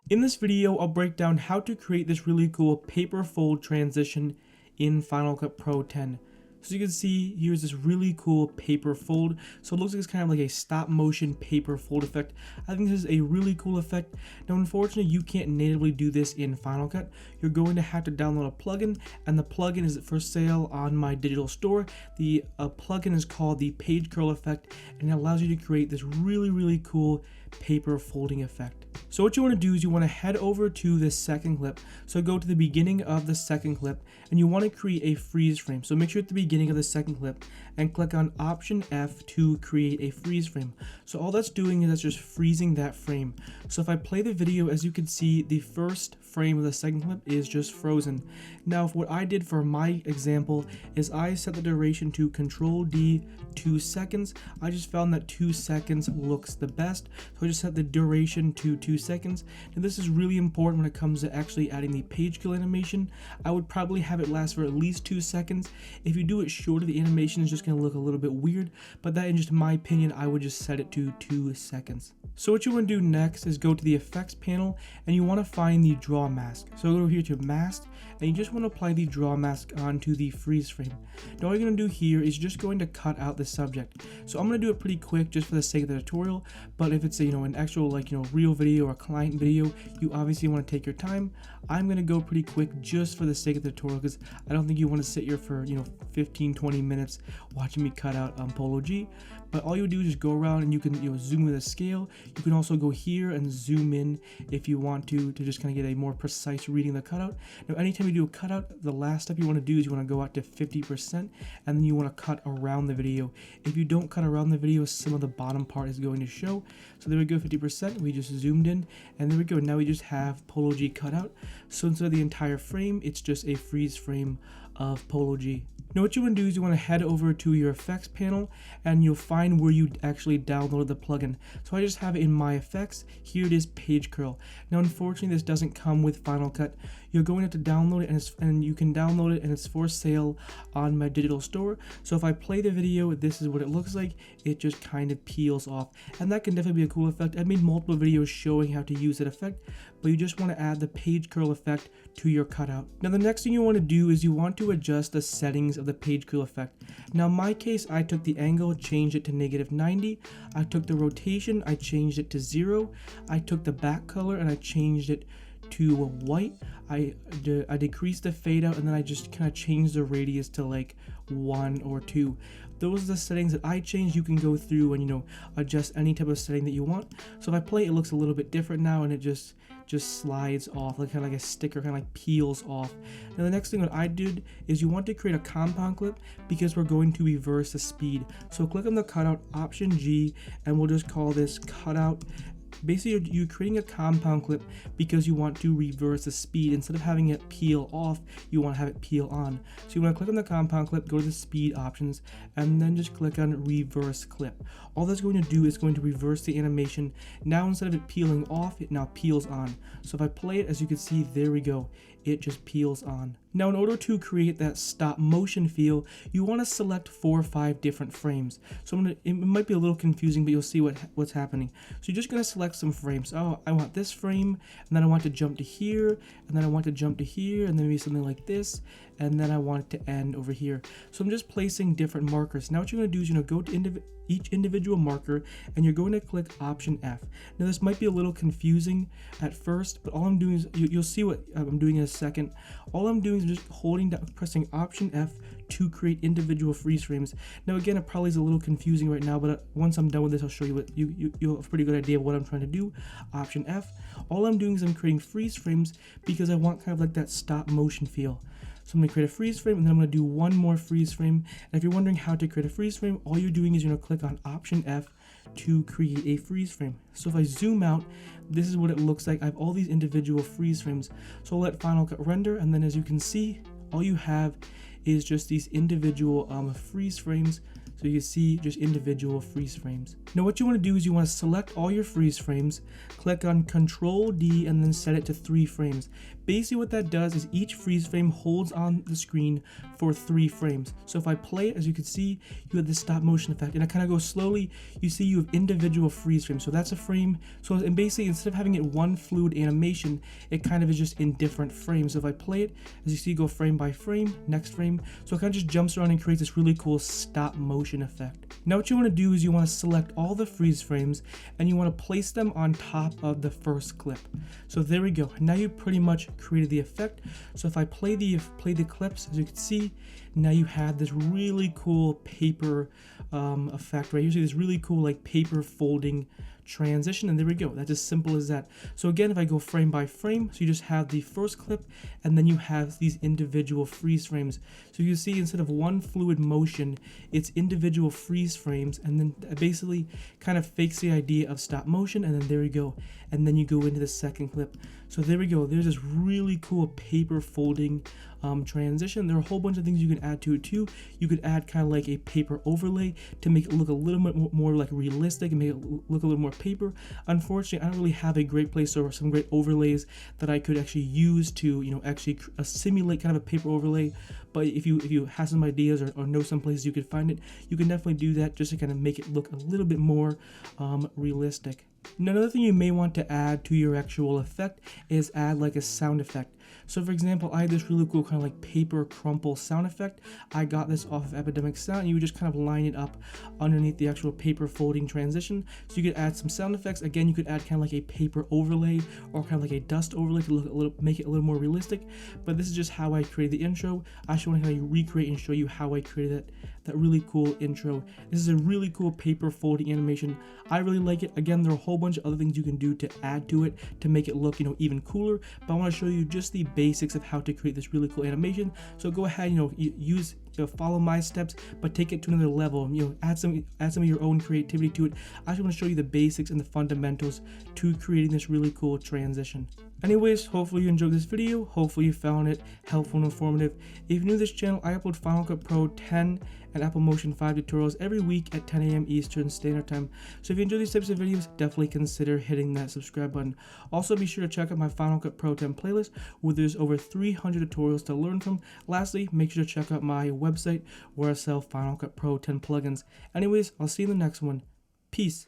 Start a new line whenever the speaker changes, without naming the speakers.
In this video, I'll break down how to create this really cool paper fold transition in Final Cut Pro 10. So you can see here's this really cool paper fold. So it looks like it's kind of like a stop motion paper fold effect. I think this is a really cool effect. Now unfortunately you can't natively do this in Final Cut. You're going to have to download a plugin, and the plugin is for sale on my digital store. The plugin is called the Page Curl effect, and it allows you to create this really cool paper folding effect. So what you want to do is you want to head over to this second clip. So go to the beginning of the second clip and you want to create a freeze frame. So make sure at the beginning of the second clip and click on Option F to create a freeze frame. So all that's doing is that's just freezing that frame. So if I play the video, as you can see, the first frame of the second clip is just frozen. Now what I did for my example is I set the duration to Control D 2 seconds. I just found that 2 seconds looks the best. So I just set the duration to 2 seconds. Now this is really important when it comes to actually adding the page kill animation. I would probably have it last for at least 2 seconds. If you do it shorter, the animation is just going to look a little bit weird, but that in just my opinion, I would just set it to 2 seconds. So what you want to do next is go to the effects panel and you want to find the draw mask. So go here to mask and you just want to apply the draw mask onto the freeze frame. Now all you're going to do here is just going to cut out the subject. So I'm going to do it pretty quick just for the sake of the tutorial, but if it's a, an actual real video or client video, you obviously want to take your time. I'm going to go pretty quick just for the sake of the tutorial because I don't think you want to sit here for 15-20 minutes watching me cut out Polo G. But all you do is just go around and you can zoom with a scale. You can also go here and zoom in if you want to just kind of get a more precise reading of the cutout. Now anytime you do a cutout, the last step you want to do is you want to go out to 50% and then you want to cut around the video. If you don't cut around the video, some of the bottom part is going to show. So there we go, 50%, we just zoomed in, and there we go. Now we just have Polo G cut out. So instead of the entire frame, it's just a freeze frame of Polo G. Now what you want to do is you want to head over to your effects panel and you'll find where you actually downloaded the plugin. So I just have it in my effects. Here it is, Page Curl. Now unfortunately this doesn't come with Final Cut. You're going to have to download it and you can download it and it's for sale on my digital store. So if I play the video, this is what it looks like. It just kind of peels off, and that can definitely be a cool effect. I've made multiple videos showing how to use that effect, but you just want to add the Page Curl effect to your cutout. Now the next thing you want to do is you want to adjust the settings of the Page Curl effect. Now in my case, I took the angle, changed it to -90. I took the rotation, I changed it to 0. I took the back color and I changed it to white. I decreased the fade out, and then I just kind of changed the radius to like 1 or 2. Those are the settings that I changed. You can go through and adjust any type of setting that you want. So if I play, it looks a little bit different now, and it just slides off, like kind of like a sticker, kind of like peels off. Now the next thing that I did is you want to create a compound clip because we're going to reverse the speed. So click on the cutout, Option G, and we'll just call this cutout. Basically, you're creating a compound clip because you want to reverse the speed. Instead of having it peel off, you want to have it peel on. So you want to click on the compound clip, go to the speed options, and then just click on reverse clip. All that's going to do is going to reverse the animation. Now instead of it peeling off, it now peels on. So if I play it, as you can see, there we go. It just peels on. Now in order to create that stop motion feel, you want to select 4 or 5 different frames. So it might be a little confusing, but you'll see what's happening. So you're just going to select some frames. Oh, I want this frame, and then I want to jump to here, and then I want to jump to here, and then maybe something like this, and then I want it to end over here. So I'm just placing different markers. Now what you're going to do is go to each individual marker, and you're going to click Option F. Now this might be a little confusing at first, but all I'm doing is, you'll see what I'm doing in a second. All I'm doing is just holding down, pressing Option F to create individual freeze frames. Now again, it probably is a little confusing right now, but once I'm done with this, I'll show you what you'll have a pretty good idea of what I'm trying to do. Option F. All I'm doing is I'm creating freeze frames because I want kind of like that stop motion feel. So I'm going to create a freeze frame, and then I'm going to do one more freeze frame. And if you're wondering how to create a freeze frame, all you're doing is you're going to click on Option F to create a freeze frame. So if I zoom out, this is what it looks like. I have all these individual freeze frames. So I'll let Final Cut render, and then as you can see, all you have is just these individual freeze frames. So you can see just individual freeze frames. Now what you want to do is you want to select all your freeze frames, click on Control D, and then set it to 3 frames. basically what that does is each freeze frame holds on the screen for 3 frames. So if I play it, as you can see, you have this stop motion effect, and I kind of go slowly, you see you have individual freeze frames. So that's a frame. So and basically instead of having it one fluid animation, it kind of is just in different frames. So if I play it, as you see, go frame by frame, next frame. So it kind of just jumps around and creates this really cool stop motion effect. Now what you want to do is you want to select all the freeze frames and you want to place them on top of the first clip. So there we go. Now you pretty much created the effect. So if I play the clips, as you can see, now you have this really cool paper effect, right? You see this really cool like paper folding transition, and there we go. That's as simple as that. So again, if I go frame by frame, so you just have the first clip and then you have these individual freeze frames. So you see instead of one fluid motion, it's individual freeze frames, and then basically kind of fakes the idea of stop motion, and then there you go. And then you go into the second clip. So there we go. There's this really cool paper folding transition. There are a whole bunch of things you can add to it too. You could add kind of like a paper overlay to make it look a little bit more like realistic and make it look a little more paper. Unfortunately, I don't really have a great place or some great overlays that I could actually use to, you know, actually simulate kind of a paper overlay. But if you have some ideas or know some places you could find it, you can definitely do that just to kind of make it look a little bit more realistic. Now, another thing you may want to add to your actual effect is add like a sound effect. So for example, I had this really cool kind of like paper crumple sound effect. I got this off of Epidemic Sound, and you would just kind of line it up underneath the actual paper folding transition. So you could add some sound effects. Again, you could add kind of like a paper overlay or kind of like a dust overlay to look make it a little more realistic. But this is just how I created the intro. I just want to kind of recreate and show you how I created that really cool intro. This is a really cool paper folding animation. I really like it. Again, there are a whole bunch of other things you can do to add to it to make it look, you know, even cooler. But I want to show you just the basics of how to create this really cool animation. So go ahead, you know, follow my steps, but take it to another level. You know, add some of your own creativity to it. I just want to show you the basics and the fundamentals to creating this really cool transition. Anyways, hopefully you enjoyed this video. Hopefully you found it helpful and informative. If you're new to this channel, I upload Final Cut Pro 10 and Apple Motion 5 tutorials every week at 10 a.m. Eastern Standard Time. So if you enjoy these types of videos, definitely consider hitting that subscribe button. Also, be sure to check out my Final Cut Pro 10 playlist, where there's over 300 tutorials to learn from. Lastly, make sure to check out my website where I sell Final Cut Pro 10 plugins. Anyways, I'll see you in the next one. Peace.